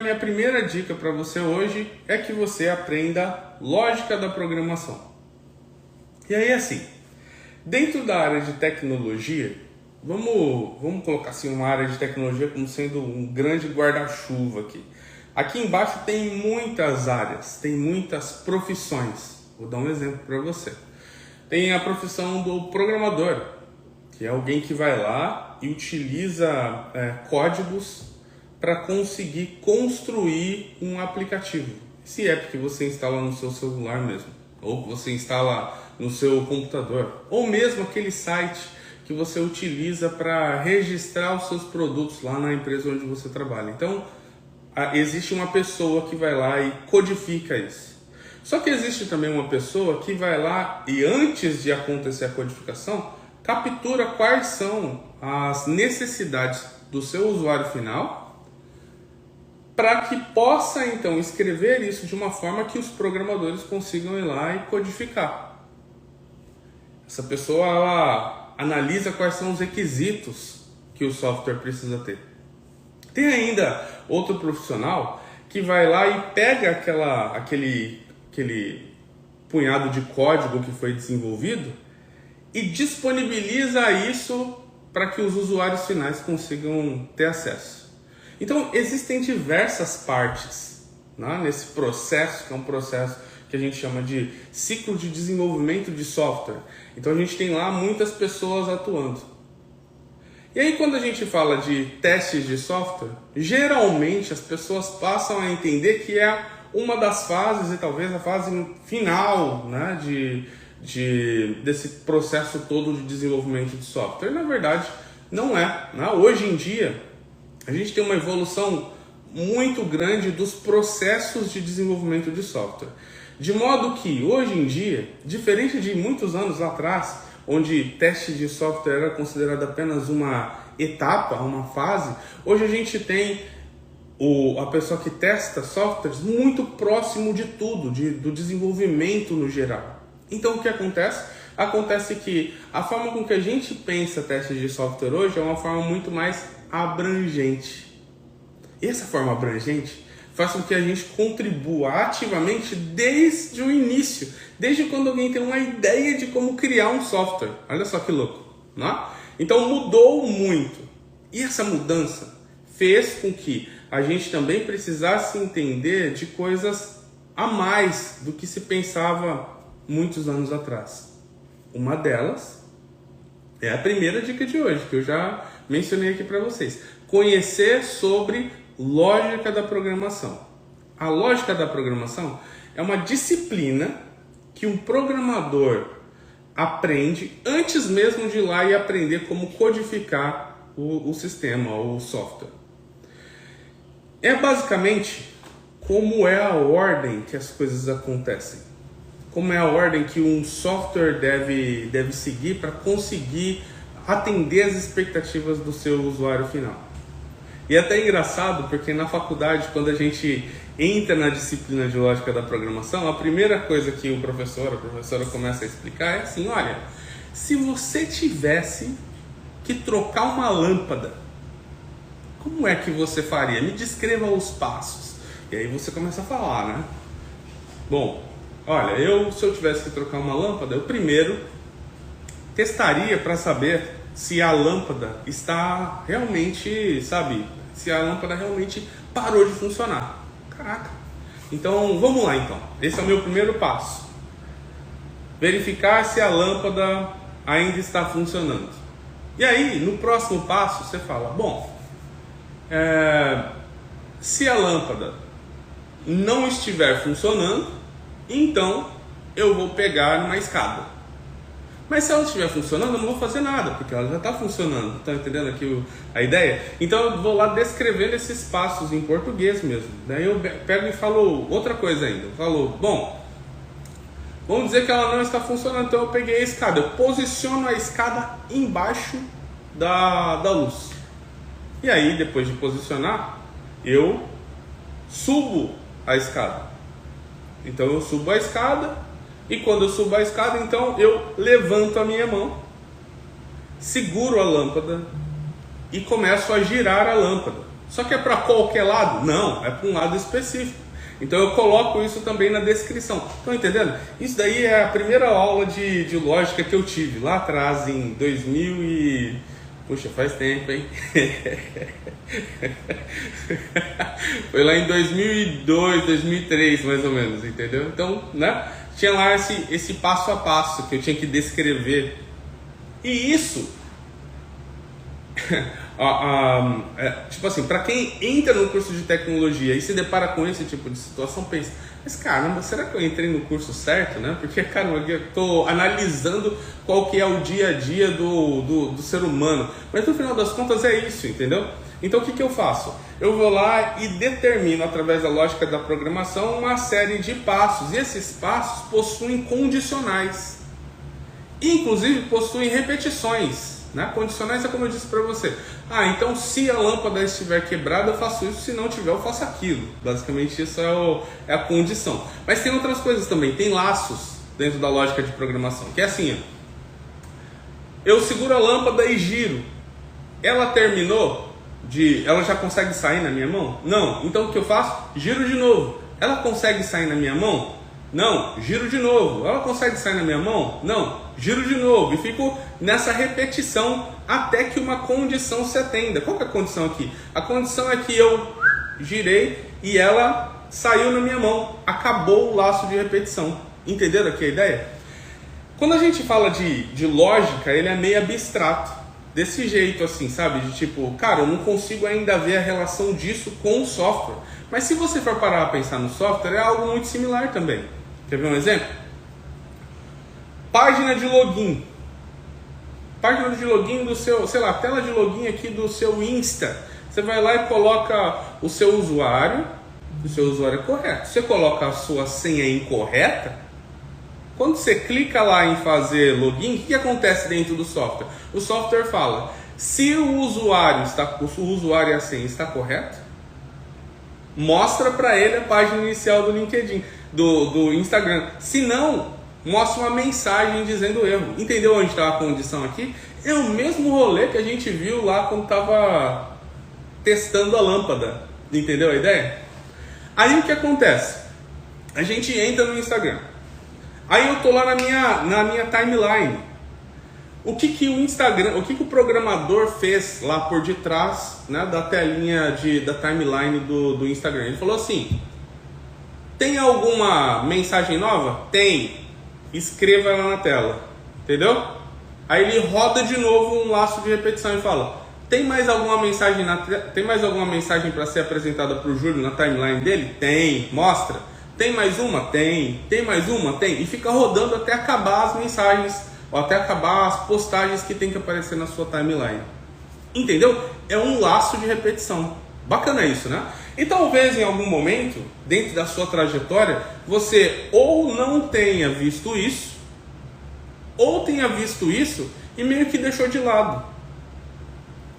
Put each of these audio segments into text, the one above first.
minha primeira dica para você hoje é que você aprenda lógica da programação. E aí assim, dentro da área de tecnologia, vamos colocar assim uma área de tecnologia como sendo um grande guarda-chuva aqui. Aqui embaixo tem muitas áreas, tem muitas profissões. Vou dar um exemplo para você. Tem a profissão do programador, que é alguém que vai lá e utiliza códigos para conseguir construir um aplicativo. Esse app que você instala no seu celular mesmo, ou que você instala no seu computador, ou mesmo aquele site que você utiliza para registrar os seus produtos lá na empresa onde você trabalha. Então, existe uma pessoa que vai lá e codifica isso. Só que existe também uma pessoa que vai lá e antes de acontecer a codificação, captura quais são as necessidades do seu usuário final para que possa então escrever isso de uma forma que os programadores consigam ir lá e codificar. Essa pessoa ela analisa quais são os requisitos que o software precisa ter. Tem ainda outro profissional que vai lá e pega aquele punhado de código que foi desenvolvido e disponibiliza isso para que os usuários finais consigam ter acesso. Então, existem diversas partes, né, nesse processo, que é um processo que a gente chama de ciclo de desenvolvimento de software. Então, a gente tem lá muitas pessoas atuando. E aí, quando a gente fala de testes de software, geralmente as pessoas passam a entender que é uma das fases, e talvez a fase final, né, desse processo todo de desenvolvimento de software. Na verdade, não é, né? Hoje em dia, a gente tem uma evolução muito grande dos processos de desenvolvimento de software. De modo que, hoje em dia, diferente de muitos anos atrás, onde teste de software era considerado apenas uma etapa, uma fase, hoje a gente tem a pessoa que testa softwares muito próximo de tudo, do desenvolvimento no geral. Então o que acontece? Acontece que a forma com que a gente pensa testes de software hoje é uma forma muito mais abrangente. E essa forma abrangente faz com que a gente contribua ativamente desde o início, desde quando alguém tem uma ideia de como criar um software. Olha só que louco, né? Então mudou muito. E essa mudança fez com que a gente também precisasse entender de coisas a mais do que se pensava muitos anos atrás. Uma delas é a primeira dica de hoje, que eu já mencionei aqui para vocês. Conhecer sobre lógica da programação. A lógica da programação é uma disciplina que um programador aprende antes mesmo de ir lá e aprender como codificar o sistema ou o software. É basicamente como é a ordem que as coisas acontecem. Como é a ordem que um software deve seguir para conseguir atender as expectativas do seu usuário final. E é até engraçado porque na faculdade, quando a gente entra na disciplina de lógica da programação, a primeira coisa que a professora começa a explicar é assim: olha, se você tivesse que trocar uma lâmpada, como é que você faria? Me descreva os passos. E aí você começa a falar, né? Bom, olha, se eu tivesse que trocar uma lâmpada, eu primeiro testaria para saber se a lâmpada está realmente, se a lâmpada realmente parou de funcionar. Caraca! Então, vamos lá então. Esse é o meu primeiro passo. Verificar se a lâmpada ainda está funcionando. E aí, no próximo passo, você fala, bom, se a lâmpada não estiver funcionando, então eu vou pegar uma escada. Mas se ela estiver funcionando, eu não vou fazer nada, porque ela já está funcionando. Está entendendo aqui a ideia? Então eu vou lá descrevendo esses passos em português mesmo. Daí eu pego e falo outra coisa ainda. Bom, vamos dizer que ela não está funcionando, então eu peguei a escada. Eu posiciono a escada embaixo da luz. E aí, depois de posicionar, eu subo a escada. Então eu subo a escada, e quando eu subo a escada, então eu levanto a minha mão, seguro a lâmpada e começo a girar a lâmpada. Só que é para qualquer lado? Não, é para um lado específico. Então eu coloco isso também na descrição. Estão entendendo? Isso daí é a primeira aula de lógica que eu tive lá atrás, em 2000 e... Puxa, faz tempo, hein? Foi lá em 2002, 2003, mais ou menos, entendeu? Então, né? Tinha lá esse passo a passo que eu tinha que descrever. E isso... tipo assim, para quem entra no curso de tecnologia e se depara com esse tipo de situação, pensa, mas caramba, será que eu entrei no curso certo, né? Porque, caramba, eu estou analisando qual que é o dia a dia do ser humano, mas no final das contas é isso, entendeu? Então o que eu faço? Eu vou lá e determino, através da lógica da programação, uma série de passos, e esses passos possuem condicionais, inclusive possuem repetições. Né? Condicionais é como eu disse para você. Então se a lâmpada estiver quebrada eu faço isso, se não tiver eu faço aquilo. Basicamente isso é a condição. Mas tem outras coisas também, tem laços dentro da lógica de programação, que é assim, eu seguro a lâmpada e giro. Ela terminou ela já consegue sair na minha mão? Não. Então o que eu faço? Giro de novo. Ela consegue sair na minha mão? Não. Giro de novo. Ela consegue sair na minha mão? Não. Giro de novo. E fico nessa repetição até que uma condição se atenda. Qual que é a condição aqui? A condição é que eu girei e ela saiu na minha mão. Acabou o laço de repetição. Entenderam aqui a ideia? Quando a gente fala de lógica, ele é meio abstrato. Desse jeito assim, sabe? De tipo, cara, eu não consigo ainda ver a relação disso com o software. Mas se você for parar a pensar no software, é algo muito similar também. Quer ver um exemplo? Página de login. Página de login do seu, sei lá, tela de login aqui do seu Insta. Você vai lá e coloca o seu usuário é correto. Você coloca a sua senha incorreta, quando você clica lá em fazer login, o que acontece dentro do software? O software fala, se o usuário e a senha está correto, mostra para ele a página inicial do LinkedIn, do Instagram. Se não, mostra uma mensagem dizendo erro. Entendeu onde está a condição aqui? É o mesmo rolê que a gente viu lá quando estava testando a lâmpada. Entendeu a ideia? Aí o que acontece? A gente entra no Instagram. Aí eu tô lá na minha timeline. O que o Instagram, o que o programador fez lá por detrás, né, da telinha da timeline do Instagram? Ele falou assim: tem alguma mensagem nova? Tem. Escreva ela na tela. Entendeu? Aí ele roda de novo um laço de repetição e fala: tem mais alguma mensagem para ser apresentada para o Júlio na timeline dele? Tem. Mostra. Tem mais uma? Tem. Tem mais uma? Tem. E fica rodando até acabar as mensagens, ou até acabar as postagens que tem que aparecer na sua timeline. Entendeu? É um laço de repetição. Bacana isso, né? E talvez em algum momento, dentro da sua trajetória, você ou não tenha visto isso, ou tenha visto isso e meio que deixou de lado.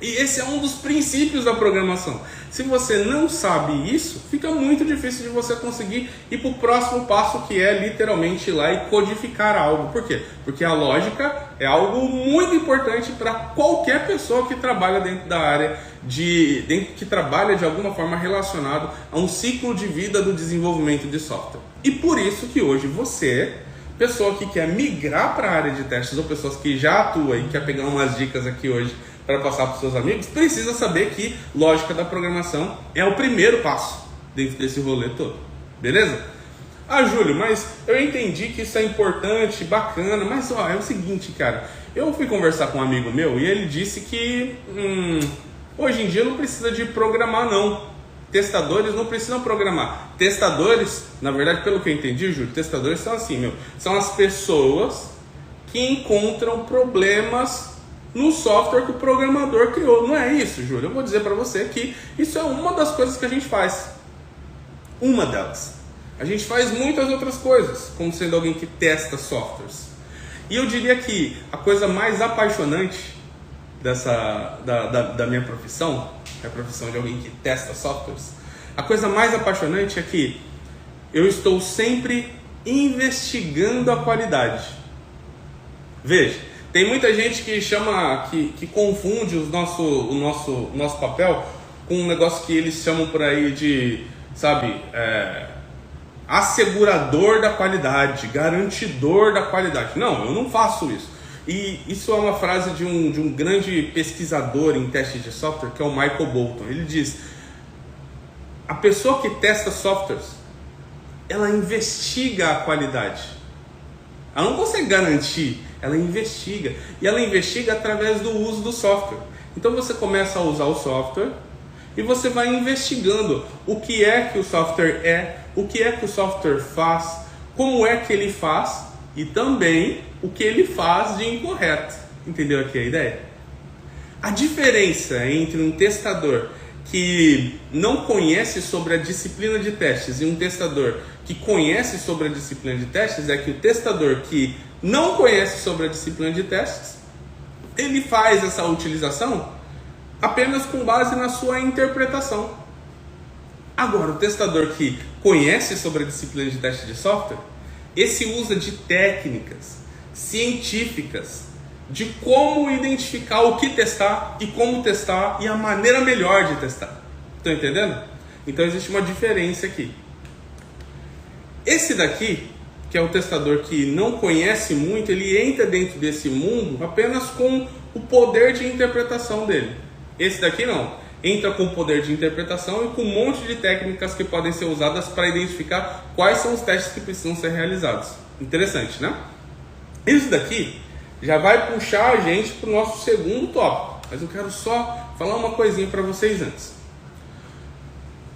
E esse é um dos princípios da programação. Se você não sabe isso, fica muito difícil de você conseguir ir para o próximo passo, que é literalmente ir lá e codificar algo. Por quê? Porque a lógica é algo muito importante para qualquer pessoa que trabalha dentro da área, que trabalha de alguma forma relacionado a um ciclo de vida do desenvolvimento de software. E por isso que hoje você, pessoa que quer migrar para a área de testes, ou pessoas que já atuam e quer pegar umas dicas aqui hoje para passar para os seus amigos, precisa saber que lógica da programação é o primeiro passo dentro desse rolê todo. Beleza? Júlio, mas eu entendi que isso é importante, bacana, mas é o seguinte, cara, eu fui conversar com um amigo meu e ele disse que hoje em dia não precisa de programar não. Testadores não precisam programar. Testadores, na verdade, pelo que eu entendi, Júlio, testadores são assim, são as pessoas que encontram problemas no software que o programador criou. Não é isso, Júlio. Eu vou dizer para você que isso é uma das coisas que a gente faz. Uma delas. A gente faz muitas outras coisas, como sendo alguém que testa softwares. E eu diria que a coisa mais apaixonante da minha profissão, a profissão de alguém que testa softwares, a coisa mais apaixonante é que eu estou sempre investigando a qualidade. Veja, tem muita gente que chama, que confunde o nosso papel com um negócio que eles chamam por aí de, sabe, assegurador da qualidade, garantidor da qualidade. Não, eu não faço isso. E isso é uma frase de um grande pesquisador em testes de software, que é o Michael Bolton. Ele diz: a pessoa que testa softwares, ela investiga a qualidade. Ela não consegue garantir, ela investiga. E ela investiga através do uso do software. Então você começa a usar o software e você vai investigando o que é que o software é, o que é que o software faz, como é que ele faz e também o que ele faz de incorreto. Entendeu aqui a ideia? A diferença entre um testador que não conhece sobre a disciplina de testes e um testador que conhece sobre a disciplina de testes é que o testador que não conhece sobre a disciplina de testes, ele faz essa utilização apenas com base na sua interpretação. Agora, o testador que conhece sobre a disciplina de teste de software, esse usa de técnicas científicas de como identificar o que testar e como testar e a maneira melhor de testar. Estão entendendo? Então existe uma diferença aqui. Esse daqui, que é o testador que não conhece muito, ele entra dentro desse mundo apenas com o poder de interpretação dele. Esse daqui não. Entra com o poder de interpretação e com um monte de técnicas que podem ser usadas para identificar quais são os testes que precisam ser realizados. Interessante, né? Isso daqui já vai puxar a gente para o nosso segundo tópico. Mas eu quero só falar uma coisinha para vocês antes.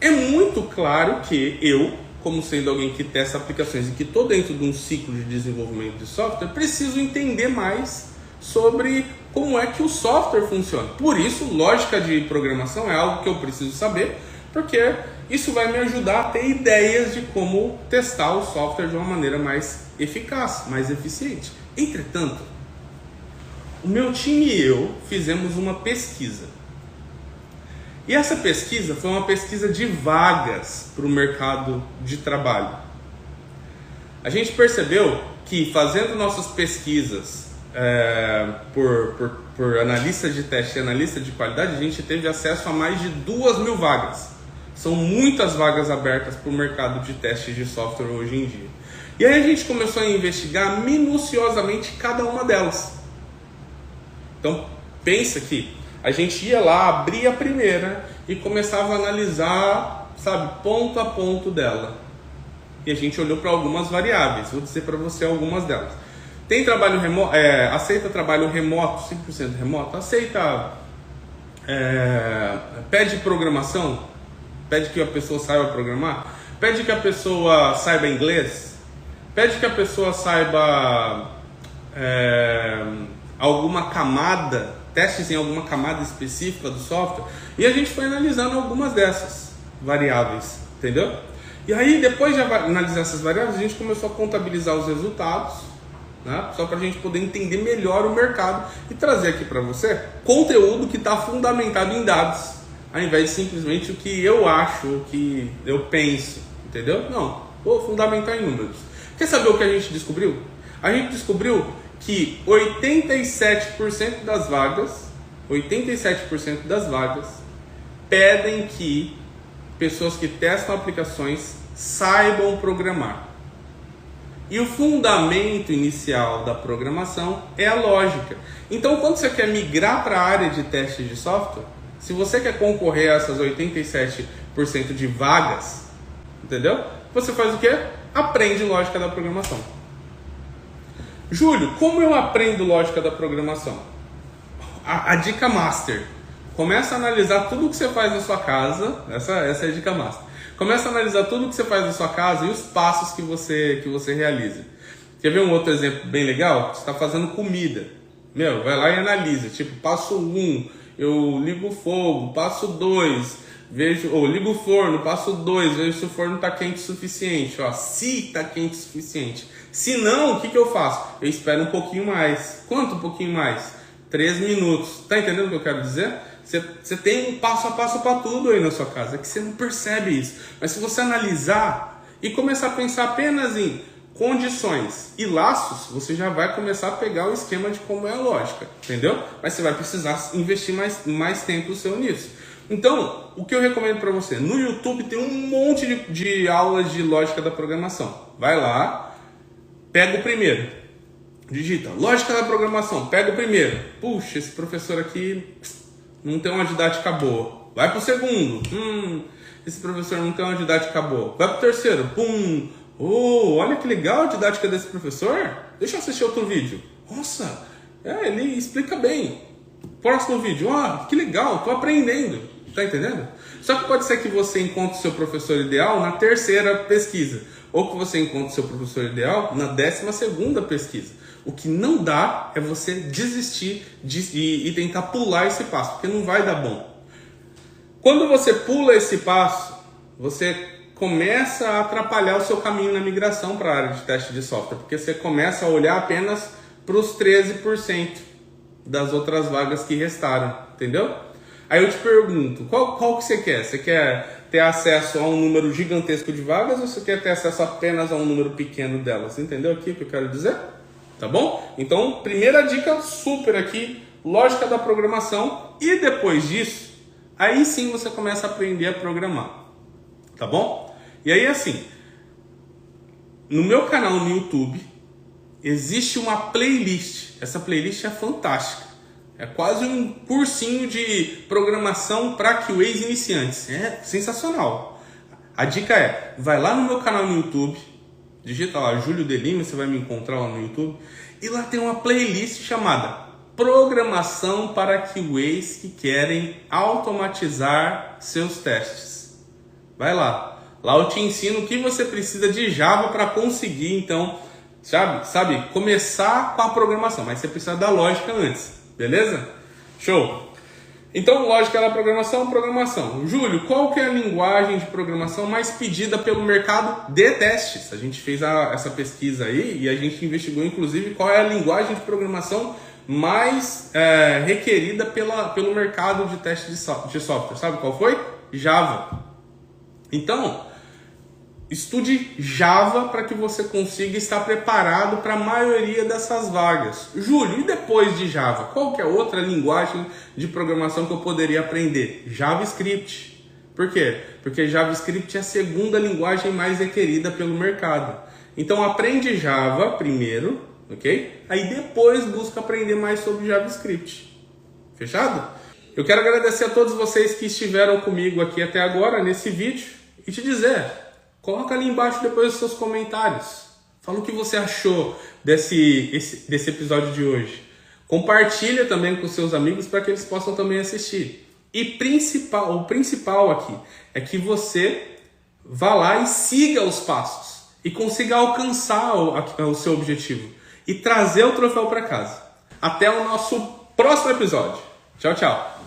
É muito claro que eu, como sendo alguém que testa aplicações e que estou dentro de um ciclo de desenvolvimento de software, preciso entender mais sobre como é que o software funciona. Por isso, lógica de programação é algo que eu preciso saber, porque isso vai me ajudar a ter ideias de como testar o software de uma maneira mais eficaz, mais eficiente. Entretanto, o meu time e eu fizemos uma pesquisa. E essa pesquisa foi uma pesquisa de vagas para o mercado de trabalho. A gente percebeu que fazendo nossas pesquisas por analista de teste e analista de qualidade, a gente teve acesso a mais de 2.000 vagas. São muitas vagas abertas para o mercado de teste de software hoje em dia. E aí a gente começou a investigar minuciosamente cada uma delas. Então, pensa que a gente ia lá, abria a primeira e começava a analisar, sabe, ponto a ponto dela. E a gente olhou para algumas variáveis, vou dizer para você algumas delas. Tem trabalho remoto, aceita trabalho remoto, 100% remoto? Aceita, pede programação? Pede que a pessoa saiba programar? Pede que a pessoa saiba inglês? Pede que a pessoa saiba alguma camada, testes em alguma camada específica do software? E a gente foi analisando algumas dessas variáveis, entendeu? E aí, depois de analisar essas variáveis, a gente começou a contabilizar os resultados, né? Só para a gente poder entender melhor o mercado e trazer aqui para você conteúdo que está fundamentado em dados, ao invés de simplesmente o que eu acho, o que eu penso, entendeu? Não, vou fundamentar em números. Quer saber o que a gente descobriu? A gente descobriu que 87% das vagas pedem que pessoas que testam aplicações saibam programar. E o fundamento inicial da programação é a lógica. Então, quando você quer migrar para a área de teste de software, se você quer concorrer a essas 87% de vagas, entendeu? Você faz o quê? Aprende lógica da programação. Júlio, como eu aprendo lógica da programação? A dica master. Começa a analisar tudo que você faz na sua casa. Essa é a dica master. Começa a analisar tudo que você faz na sua casa e os passos que você realiza. Quer ver um outro exemplo bem legal? Você está fazendo comida. Vai lá e analisa. Tipo, passo 1, eu ligo o fogo. Passo 2, ligo o forno. Passo 2, vejo se o forno está quente o suficiente. Se está quente o suficiente. Se não, o que eu faço? Eu espero um pouquinho mais. Quanto um pouquinho mais? 3 minutos. Tá entendendo o que eu quero dizer? Você tem um passo a passo para tudo aí na sua casa. É que você não percebe isso. Mas se você analisar e começar a pensar apenas em condições e laços, você já vai começar a pegar o esquema de como é a lógica. Entendeu? Mas você vai precisar investir mais tempo seu nisso. Então, o que eu recomendo para você? No YouTube tem um monte de aulas de lógica da programação. Vai lá, pega o primeiro, digita lógica da programação, pega o primeiro. Puxa, esse professor aqui não tem uma didática boa. Vai pro segundo. Esse professor não tem uma didática boa. Vai pro terceiro. Olha que legal a didática desse professor. Deixa eu assistir outro vídeo. Nossa, ele explica bem. Próximo vídeo. Que legal, tô aprendendo. Tá entendendo? Só que pode ser que você encontre o seu professor ideal na terceira pesquisa. Ou que você encontre o seu professor ideal na 12ª pesquisa. O que não dá é você desistir e tentar pular esse passo, porque não vai dar bom. Quando você pula esse passo, você começa a atrapalhar o seu caminho na migração para a área de teste de software, porque você começa a olhar apenas para os 13% das outras vagas que restaram, entendeu? Aí eu te pergunto, qual que você quer? Você quer ter acesso a um número gigantesco de vagas ou você quer ter acesso apenas a um número pequeno delas? Entendeu aqui o que eu quero dizer? Tá bom? Então, primeira dica super aqui, lógica da programação, e depois disso, aí sim você começa a aprender a programar. Tá bom? E aí assim, no meu canal no YouTube, existe uma playlist. Essa playlist é fantástica. É quase um cursinho de programação para QAs iniciantes. É sensacional. A dica é, vai lá no meu canal no YouTube, digita lá Júlio de Lima, você vai me encontrar lá no YouTube, e lá tem uma playlist chamada Programação para QAs que querem automatizar seus testes. Vai lá. Lá eu te ensino o que você precisa de Java para conseguir, então, sabe, começar com a programação, mas você precisa da lógica antes. Beleza? Show! Então, lógica da programação. Júlio, qual que é a linguagem de programação mais pedida pelo mercado de testes? A gente fez essa pesquisa aí e a gente investigou, inclusive, qual é a linguagem de programação mais requerida pelo mercado de teste de software. Sabe qual foi? Java. Então, estude Java para que você consiga estar preparado para a maioria dessas vagas. Júlio, e depois de Java? Qual que é outra linguagem de programação que eu poderia aprender? JavaScript. Por quê? Porque JavaScript é a segunda linguagem mais requerida pelo mercado. Então aprende Java primeiro, ok? Aí depois busca aprender mais sobre JavaScript. Fechado? Eu quero agradecer a todos vocês que estiveram comigo aqui até agora nesse vídeo e te dizer... Coloca ali embaixo depois os seus comentários. Fala o que você achou desse episódio de hoje. Compartilha também com seus amigos para que eles possam também assistir. E o principal aqui é que você vá lá e siga os passos. E consiga alcançar o seu objetivo. E trazer o troféu para casa. Até o nosso próximo episódio. Tchau, tchau.